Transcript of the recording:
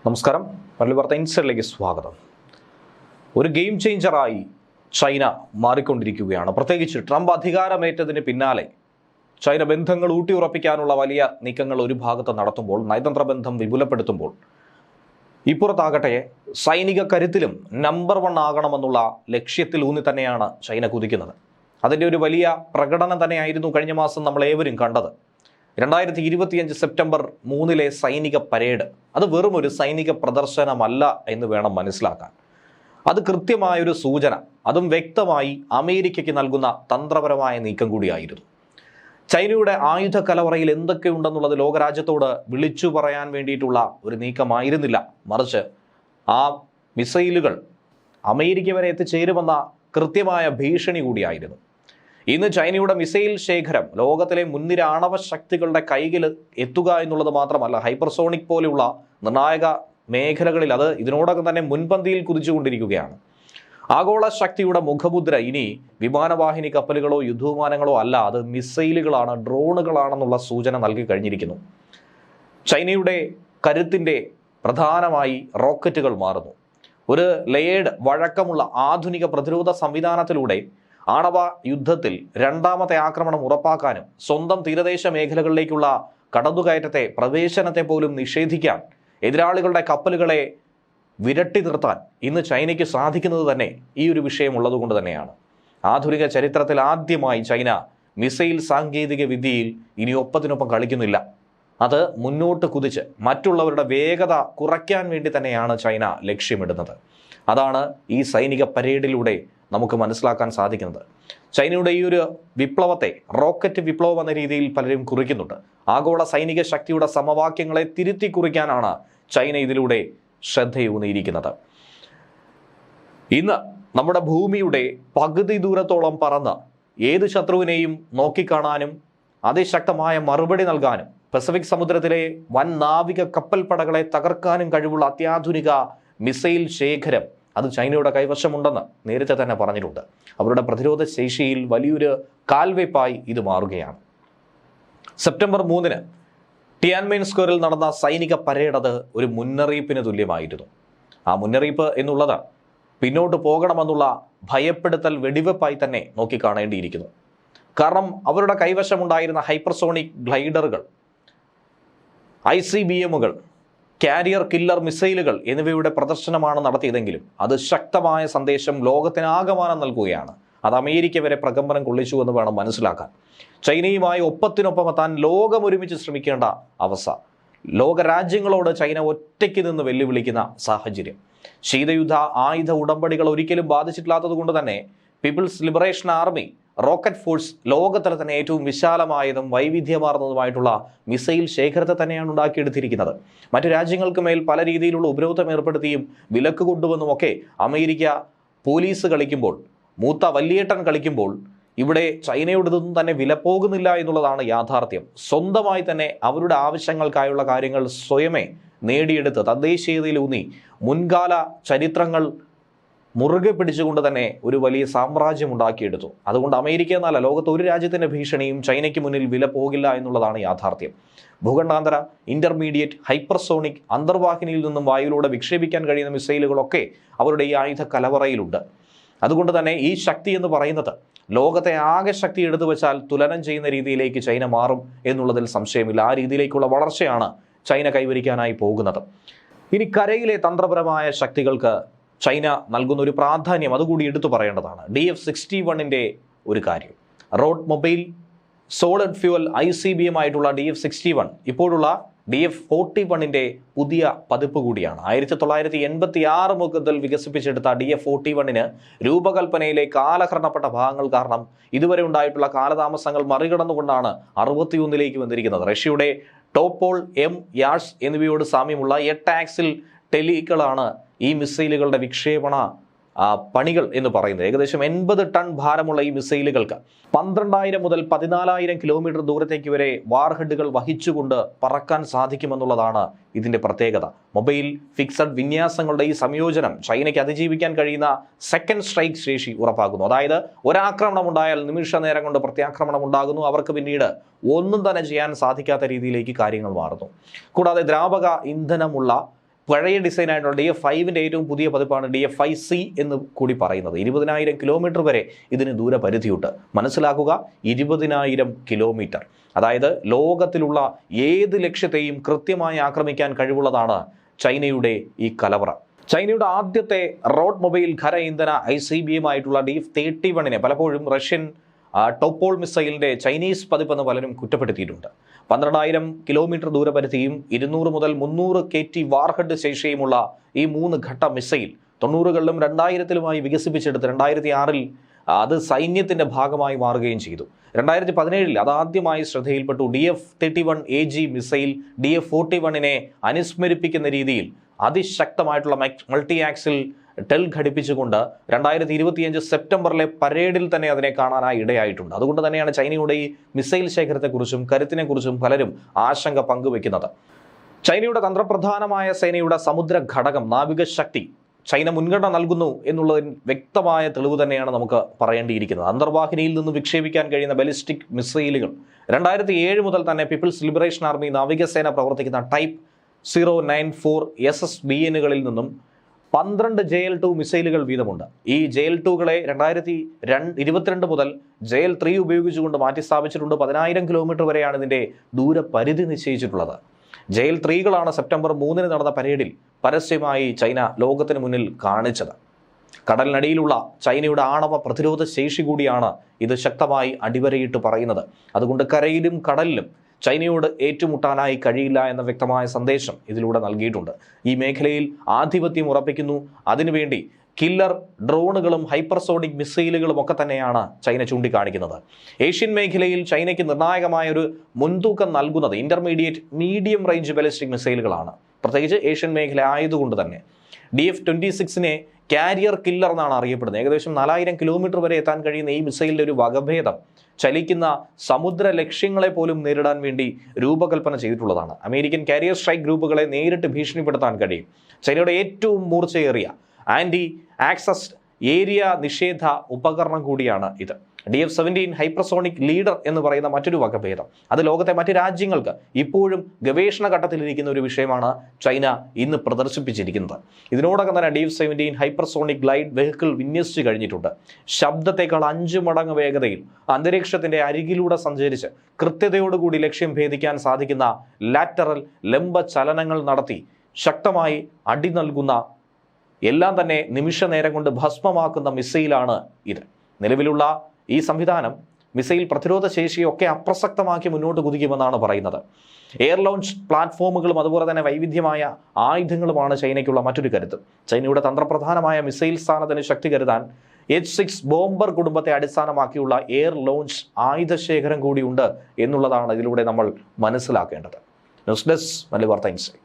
നമസ്കാരം, മലയാളി വാർത്ത ഇൻസൈഡിലേക്ക് സ്വാഗതം. ഒരു ഗെയിം ചേഞ്ചറായി ചൈന മാറിക്കൊണ്ടിരിക്കുകയാണ്. പ്രത്യേകിച്ച് ട്രംപ് അധികാരമേറ്റതിന് പിന്നാലെ ചൈന ബന്ധങ്ങൾ ഊട്ടിയുറപ്പിക്കാനുള്ള വലിയ നീക്കങ്ങൾ ഒരു ഭാഗത്ത് നടത്തുമ്പോൾ, നയതന്ത്ര ബന്ധം വിപുലപ്പെടുത്തുമ്പോൾ, ഇപ്പുറത്താകട്ടെ സൈനിക കരുത്തിലും നമ്പർ 1 ആകണമെന്നുള്ള ലക്ഷ്യത്തിൽ ഊന്നി തന്നെയാണ് ചൈന കുതിക്കുന്നത്. അതിൻ്റെ ഒരു വലിയ പ്രകടനം തന്നെയായിരുന്നു കഴിഞ്ഞ മാസം നമ്മൾ ഏവരും കണ്ടത്. 2025 സെപ്റ്റംബർ 3 സൈനിക പരേഡ് അത് വെറും ഒരു സൈനിക പ്രദർശനമല്ല എന്ന് വേണം മനസ്സിലാക്കാൻ. അത് കൃത്യമായൊരു സൂചന, അതും വ്യക്തമായി അമേരിക്കയ്ക്ക് നൽകുന്ന തന്ത്രപരമായ നീക്കം കൂടിയായിരുന്നു. ചൈനയുടെ ആയുധ കലവറയിൽ എന്തൊക്കെയുണ്ടെന്നുള്ളത് ലോകരാജ്യത്തോട് വിളിച്ചു പറയാൻ വേണ്ടിയിട്ടുള്ള ഒരു നീക്കമായിരുന്നില്ല, മറിച്ച് ആ മിസൈലുകൾ അമേരിക്ക വരെ എത്തിച്ചേരുമെന്ന കൃത്യമായ ഭീഷണി കൂടിയായിരുന്നു. ഇന്ന് ചൈനയുടെ മിസൈൽ ശേഖരം ലോകത്തിലെ മുൻനിര ആണവ ശക്തികളുടെ കൈകളിൽ എത്തുക എന്നുള്ളത് മാത്രമല്ല, ഹൈപ്പർസോണിക് പോലെയുള്ള നിർണായക മേഖലകളിൽ അത് ഇതിനോടകം തന്നെ മുൻപന്തിയിൽ കുതിച്ചുകൊണ്ടിരിക്കുകയാണ്. ആഗോള ശക്തിയുടെ മുഖമുദ്ര ഇനി വിമാനവാഹിനി കപ്പലുകളോ യുദ്ധവിമാനങ്ങളോ അല്ല, അത് മിസൈലുകളാണ്, ഡ്രോണുകളാണെന്നുള്ള സൂചന നൽകി കഴിഞ്ഞിരിക്കുന്നു. ചൈനയുടെ കരുത്തിൻ്റെ പ്രധാനമായി റോക്കറ്റുകൾ മാറുന്നു. ഒരു ലെയേർഡ് വഴക്കമുള്ള ആധുനിക പ്രതിരോധ സംവിധാനത്തിലൂടെ ആണവ യുദ്ധത്തിൽ രണ്ടാമത്തെ ആക്രമണം ഉറപ്പാക്കാനും സ്വന്തം തീരദേശ മേഖലകളിലേക്കുള്ള കടന്നുകയറ്റത്തെ, പ്രവേശനത്തെ പോലും നിഷേധിക്കാൻ, എതിരാളികളുടെ കപ്പലുകളെ വിരട്ടി നിർത്താൻ ഇന്ന് ചൈനയ്ക്ക് സാധിക്കുന്നത് തന്നെ ഈ ഒരു വിഷയം ഉള്ളതുകൊണ്ട് തന്നെയാണ്. ആധുനിക ചരിത്രത്തിൽ ആദ്യമായി ചൈന മിസൈൽ സാങ്കേതിക വിദ്യയിൽ ഇനി ഒപ്പത്തിനൊപ്പം കളിക്കുന്നില്ല. അത് മുന്നോട്ട് കുതിച്ച് മറ്റുള്ളവരുടെ വേഗത കുറയ്ക്കാൻ വേണ്ടി തന്നെയാണ് ചൈന ലക്ഷ്യമിടുന്നത്. അതാണ് ഈ സൈനിക പരേഡിലൂടെ നമുക്ക് മനസ്സിലാക്കാൻ സാധിക്കുന്നത്. ചൈനയുടെ ഈ ഒരു വിപ്ലവത്തെ റോക്കറ്റ് വിപ്ലവം എന്ന രീതിയിൽ പലരും കുറിക്കുന്നുണ്ട്. ആഗോള സൈനിക ശക്തിയുടെ സമവാക്യങ്ങളെ തിരുത്തി കുറിക്കാനാണ് ചൈന ഇതിലൂടെ ശ്രദ്ധയൂന്നിയിരിക്കുന്നത്. ഇന്ന് നമ്മുടെ ഭൂമിയുടെ പകുതി ദൂരത്തോളം പറന്ന് ഏത് ശത്രുവിനെയും നോക്കിക്കാണാനും അതിശക്തമായ മറുപടി നൽകാനും പസഫിക് സമുദ്രത്തിലെ വൻ നാവിക കപ്പൽ പടകളെ തകർക്കാനും കഴിവുള്ള അത്യാധുനിക മിസൈൽ ശേഖരം അത് ചൈനയുടെ കൈവശമുണ്ടെന്ന് നേരത്തെ തന്നെ പറഞ്ഞിട്ടുണ്ട്. അവരുടെ പ്രതിരോധ ശേഷിയിൽ വലിയൊരു കാൽവയ്പായി ഇത് മാറുകയാണ്. സെപ്റ്റംബർ 3 ടിയാൻമെൻ സ്ക്വയറിൽ നടന്ന സൈനിക പരേഡ് അത് ഒരു മുന്നറിയിപ്പിന് തുല്യമായിരുന്നു. ആ മുന്നറിയിപ്പ് എന്നുള്ളത് പിന്നോട്ട് പോകണമെന്നുള്ള ഭയപ്പെടുത്തൽ വെടിവെപ്പായി തന്നെ നോക്കിക്കാണേണ്ടിയിരിക്കുന്നു. കാരണം അവരുടെ കൈവശമുണ്ടായിരുന്ന ഹൈപ്പർസോണിക് ഗ്ലൈഡറുകൾ, ICBM-കൾ, കാരിയർ കില്ലർ മിസൈലുകൾ എന്നിവയുടെ പ്രദർശനമാണ് നടത്തിയതെങ്കിലും അത് ശക്തമായ സന്ദേശം ലോകത്തിനാകമാനം നൽകുകയാണ്. അത് അമേരിക്ക വരെ പ്രകമ്പനം കൊള്ളിച്ചു എന്ന് വേണം മനസ്സിലാക്കാൻ. ചൈനയുമായി ഒപ്പത്തിനൊപ്പം എത്താൻ ലോകം ഒരുമിച്ച് ശ്രമിക്കേണ്ട അവസ്ഥ, ലോകരാജ്യങ്ങളോട് ചൈന ഒറ്റയ്ക്ക് നിന്ന് വെല്ലുവിളിക്കുന്ന സാഹചര്യം. ശീതയുദ്ധ ആയുധ ഉടമ്പടികൾ ഒരിക്കലും ബാധിച്ചിട്ടില്ലാത്തത് കൊണ്ട് തന്നെ people's liberation army rocket force ലോകത്തിലെ തന്നെ ഏറ്റവും വിശാലമായതും വൈവിധ്യമാർന്നതുമായിട്ടുള്ള മിസൈൽ ശേഖരത്തെ തന്നെയാണ് ഉണ്ടാക്കിയെടുത്തിരിക്കുന്നത്. മറ്റു രാജ്യങ്ങൾക്ക് മേൽ പല രീതിയിലുള്ള ഉപരോധം ഏർപ്പെടുത്തിയും വിലക്ക് കൊണ്ടുവന്നുമൊക്കെ അമേരിക്ക പോലീസ് കളിക്കുമ്പോൾ, മൂത്ത വല്യേട്ടൻ കളിക്കുമ്പോൾ ഇവിടെ ചൈനയോടൊന്നും തന്നെ വില പോകുന്നില്ല എന്നുള്ളതാണ് യാഥാർത്ഥ്യം. സ്വന്തമായി തന്നെ അവരുടെ ആവശ്യങ്ങൾക്കായുള്ള കാര്യങ്ങൾ സ്വയമേ നേടിയെടുത്ത് തദ്ദേശീയതയിലൂന്നി മുൻകാല ചരിത്രങ്ങൾ മുറുകെ പിടിച്ചുകൊണ്ട് തന്നെ ഒരു വലിയ സാമ്രാജ്യം ഉണ്ടാക്കിയെടുത്തു. അതുകൊണ്ട് അമേരിക്ക എന്നല്ല, ലോകത്ത് ഒരു രാജ്യത്തിൻ്റെ ഭീഷണിയും ചൈനയ്ക്ക് മുന്നിൽ വില പോകില്ല എന്നുള്ളതാണ് യാഥാർത്ഥ്യം. ഭൂഖണ്ഡാന്തര, ഇന്റർമീഡിയറ്റ്, ഹൈപ്പർസോണിക്, അന്തർവാഹിനിയിൽ നിന്നും വായുവിലൂടെ വിക്ഷേപിക്കാൻ കഴിയുന്ന മിസൈലുകളൊക്കെ അവരുടെ ഈ ആയുധ കലവറയിലുണ്ട്. അതുകൊണ്ട് തന്നെ ഈ ശക്തി എന്ന് പറയുന്നത് ലോകത്തെ ആകെ ശക്തി എടുത്തു വെച്ചാൽ തുലനം ചെയ്യുന്ന രീതിയിലേക്ക് ചൈന മാറും എന്നുള്ളതിൽ സംശയമില്ല. ആ രീതിയിലേക്കുള്ള വളർച്ചയാണ് ചൈന കൈവരിക്കാനായി പോകുന്നത്. ഇനി കരയിലെ തന്ത്രപരമായ ശക്തികൾക്ക് ചൈന നൽകുന്ന ഒരു പ്രാധാന്യം അതുകൂടി എടുത്തു പറയേണ്ടതാണ്. DF-61 ഒരു കാര്യം, road mobile solid fuel ICBM ആയിട്ടുള്ള DF-61 ഇപ്പോഴുള്ള DF-41 പുതിയ പതിപ്പ് കൂടിയാണ്. 1986 മുതൽ വികസിപ്പിച്ചെടുത്ത DF-41 രൂപകൽപ്പനയിലെ കാലഹരണപ്പെട്ട ഭാഗങ്ങൾ കാരണം ഇതുവരെ ഉണ്ടായിട്ടുള്ള കാലതാമസങ്ങൾ മറികടന്നുകൊണ്ടാണ് 61 വന്നിരിക്കുന്നത്. റഷ്യയുടെ ടോപ്പോൾ M യാഷ് എന്നിവയോട് സാമ്യമുള്ള 8 ആക്സിൽ ടെലികളാണ് ഈ മിസൈലുകളുടെ വിക്ഷേപണ പണികൾ എന്ന് പറയുന്നത്. ഏകദേശം 80 ടൺ ഭാരമുള്ള ഈ മിസൈലുകൾക്ക് 12,000 മുതൽ 14,000 കിലോമീറ്റർ ദൂരത്തേക്ക് വരെ വാർഹെഡുകൾ വഹിച്ചുകൊണ്ട് പറക്കാൻ സാധിക്കുമെന്നുള്ളതാണ് ഇതിൻ്റെ പ്രത്യേകത. മൊബൈൽ ഫിക്സഡ് വിന്യാസങ്ങളുടെ ഈ സംയോജനം ചൈനയ്ക്ക് അതിജീവിക്കാൻ കഴിയുന്ന സെക്കൻഡ് സ്ട്രൈക്ക് ശേഷി ഉറപ്പാക്കുന്നു. അതായത് ഒരാക്രമണം ഉണ്ടായാൽ നിമിഷ നേരം കൊണ്ട് പ്രത്യാക്രമണം ഉണ്ടാകുന്നു. അവർക്ക് പിന്നീട് ഒന്നും തന്നെ ചെയ്യാൻ സാധിക്കാത്ത രീതിയിലേക്ക് കാര്യങ്ങൾ മാറുന്നു. കൂടാതെ ദ്രാവക ഇന്ധനമുള്ള പഴയ ഡിസൈനായിട്ടുള്ള DF5 ഏറ്റവും പുതിയ പതിപ്പാണ് DF5C എന്ന് കൂടി പറയുന്നത്. 20,000 കിലോമീറ്റർ വരെ ഇതിന് ദൂരപരിധിയുണ്ട്. മനസ്സിലാക്കുക, 20,000 കിലോമീറ്റർ. അതായത് ലോകത്തിലുള്ള ഏത് ലക്ഷ്യത്തെയും കൃത്യമായി ആക്രമിക്കാൻ കഴിവുള്ളതാണ് ചൈനയുടെ ഈ കലവറ. ചൈനയുടെ ആദ്യത്തെ റോഡ് മൊബൈൽ ഖര ഇന്ധന ICBM ആയിട്ടുള്ള DF-31 പലപ്പോഴും റഷ്യൻ ടോപ്പോൾ മിസൈലിൻ്റെ ചൈനീസ് പതിപ്പെന്ന് പലരും കുറ്റപ്പെടുത്തിയിട്ടുണ്ട്. 12,000 കിലോമീറ്റർ ദൂരപരിധിയും 200 മുതൽ 300 KT വാർഹെഡ് ശേഷിയുമുള്ള ഈ 3 ഘട്ട മിസൈൽ 90കളിലും 2000-ലുമായി വികസിപ്പിച്ചെടുത്ത് 2006-ൽ അത് സൈന്യത്തിൻ്റെ ഭാഗമായി മാറുകയും ചെയ്തു. 2017-ൽ അതാദ്യമായി ശ്രദ്ധയിൽപ്പെട്ടു. DF-31AG മിസൈൽ DF-41 അനുസ്മരിപ്പിക്കുന്ന രീതിയിൽ അതിശക്തമായിട്ടുള്ള മൾട്ടി ആക്സിൽ ടെൽ ഘടിപ്പിച്ചുകൊണ്ട് 2025 സെപ്റ്റംബറിലെ പരേഡിൽ തന്നെ അതിനെ കാണാനായി ഇടയായിട്ടുണ്ട്. അതുകൊണ്ട് തന്നെയാണ് ചൈനയുടെ ഈ മിസൈൽ ശേഖരത്തെക്കുറിച്ചും കരുത്തിനെക്കുറിച്ചും പലരും ആശങ്ക പങ്കുവെക്കുന്നത്. ചൈനയുടെ തന്ത്രപ്രധാനമായ സേനയുടെ സമുദ്ര ഘടകം, നാവികശക്തി ചൈന മുൻഗണന നൽകുന്നു എന്നുള്ളതിന് വ്യക്തമായ തെളിവ് തന്നെയാണ് നമുക്ക് പറയേണ്ടിയിരിക്കുന്നത്. അന്തർവാഹിനിയിൽ നിന്ന് വിക്ഷേപിക്കാൻ കഴിയുന്ന ബലിസ്റ്റിക് മിസൈലുകൾ 2007 മുതൽ തന്നെ പീപ്പിൾസ് ലിബറേഷൻ ആർമി നാവികസേന പ്രവർത്തിക്കുന്ന ടൈപ്പ് 094 SSBNകളിൽ നിന്നും 12 JL-2 മിസൈലുകൾ വീതമുണ്ട്. ഈ JL-2കളെ 2022 മുതൽ JL-3 ഉപയോഗിച്ചുകൊണ്ട് മാറ്റി സ്ഥാപിച്ചിട്ടുണ്ട്. 10,000 കിലോമീറ്റർ വരെയാണ് ഇതിൻ്റെ ദൂരപരിധി നിശ്ചയിച്ചിട്ടുള്ളത്. JL-3കളാണ് സെപ്റ്റംബർ 3 നടന്ന പരേഡിൽ പരസ്യമായി ചൈന ലോകത്തിന് മുന്നിൽ കാണിച്ചത്. കടലിനടിയിലുള്ള ചൈനയുടെ ആണവ പ്രതിരോധ ശേഷി കൂടിയാണ് ഇത് ശക്തമായി അടിവരയിട്ട് പറയുന്നത്. അതുകൊണ്ട് കരയിലും കടലിലും ചൈനയോട് ഏറ്റുമുട്ടാനായി കഴിയില്ല എന്ന വ്യക്തമായ സന്ദേശം ഇതിലൂടെ നൽകിയിട്ടുണ്ട്. ഈ മേഖലയിൽ ആധിപത്യം ഉറപ്പിക്കുന്നു. അതിനുവേണ്ടി കില്ലർ ഡ്രോണുകളും ഹൈപ്പർസോണിക് മിസൈലുകളും ഒക്കെ തന്നെയാണ് ചൈന ചൂണ്ടിക്കാണിക്കുന്നത്. ഏഷ്യൻ മേഖലയിൽ ചൈനയ്ക്ക് നിർണായകമായ ഒരു മുൻതൂക്കം നൽകുന്നത് ഇന്റർമീഡിയറ്റ് മീഡിയം റേഞ്ച് ബാലിസ്റ്റിക് മിസൈലുകളാണ്. പ്രത്യേകിച്ച് ഏഷ്യൻ മേഖല ആയതുകൊണ്ട് തന്നെ DF-26 കാരിയർ കില്ലർ എന്നാണ് അറിയപ്പെടുന്നത്. ഏകദേശം 4,000 കിലോമീറ്റർ വരെ എത്താൻ കഴിയുന്ന ഈ മിസൈലിൻ്റെ ഒരു വകഭേദം ചലിക്കുന്ന സമുദ്ര ലക്ഷ്യങ്ങളെ പോലും നേരിടാൻ വേണ്ടി രൂപകൽപ്പന ചെയ്തിട്ടുള്ളതാണ്. അമേരിക്കൻ കാരിയർ സ്ട്രൈക്ക് ഗ്രൂപ്പുകളെ നേരിട്ട് ഭീഷണിപ്പെടുത്താൻ കഴിയും. ചൈനയുടെ ഏറ്റവും മൂർച്ചയേറിയ ആൻറ്റി ആക്സസ് ഏരിയ നിഷേധ ഉപകരണം കൂടിയാണ് ഇത്. DF-17 ഹൈപ്പർസോണിക് ലീഡർ എന്ന് പറയുന്ന മറ്റൊരു വകഭേദം. അത് ലോകത്തെ മറ്റ് രാജ്യങ്ങൾക്ക് ഇപ്പോഴും ഗവേഷണ ഘട്ടത്തിലിരിക്കുന്ന ഒരു വിഷയമാണ് ചൈന ഇന്ന് പ്രദർശിപ്പിച്ചിരിക്കുന്നത്. ഇതിനോടകം തന്നെ DF-17 ഹൈപ്പർസോണിക് ഗ്ലൈഡ് വെഹിക്കിൾ വിന്യസിച്ച് കഴിഞ്ഞിട്ടുണ്ട്. ശബ്ദത്തേക്കാൾ 5 മടങ്ങ് വേഗതയിൽ അന്തരീക്ഷത്തിൻ്റെ അരികിലൂടെ സഞ്ചരിച്ച് കൃത്യതയോടുകൂടി ലക്ഷ്യം ഭേദിക്കാൻ സാധിക്കുന്ന ലാറ്ററൽ ലംബ ചലനങ്ങൾ നടത്തി ശക്തമായി അടി നൽകുന്ന, എല്ലാം തന്നെ നിമിഷ നേരം കൊണ്ട് ഭസ്മമാക്കുന്ന മിസൈലാണ് ഇത്. നിലവിലുള്ള ഈ സംവിധാനം മിസൈൽ പ്രതിരോധ ശേഷിയൊക്കെ അപ്രസക്തമാക്കി മുന്നോട്ട് കുതിക്കുമെന്നാണ് പറയുന്നത്. എയർ ലോഞ്ച് പ്ലാറ്റ്ഫോമുകളും അതുപോലെ തന്നെ വൈവിധ്യമായ ആയുധങ്ങളുമാണ് ചൈനയ്ക്കുള്ള മറ്റൊരു കരുത്ത്. ചൈനയുടെ തന്ത്രപ്രധാനമായ മിസൈൽ സ്ഥാനത്തിന് ശക്തി കരുതാൻ H-6 ബോംബർ കുടുംബത്തെ അടിസ്ഥാനമാക്കിയുള്ള എയർ ലോഞ്ച് ആയുധശേഖരം കൂടിയുണ്ട് എന്നുള്ളതാണ് ഇതിലൂടെ നമ്മൾ മനസ്സിലാക്കേണ്ടത്. ന്യൂസ് ഡെസ്ക് മലയാളി വാർത്ത ഇൻസൈറ്റ്.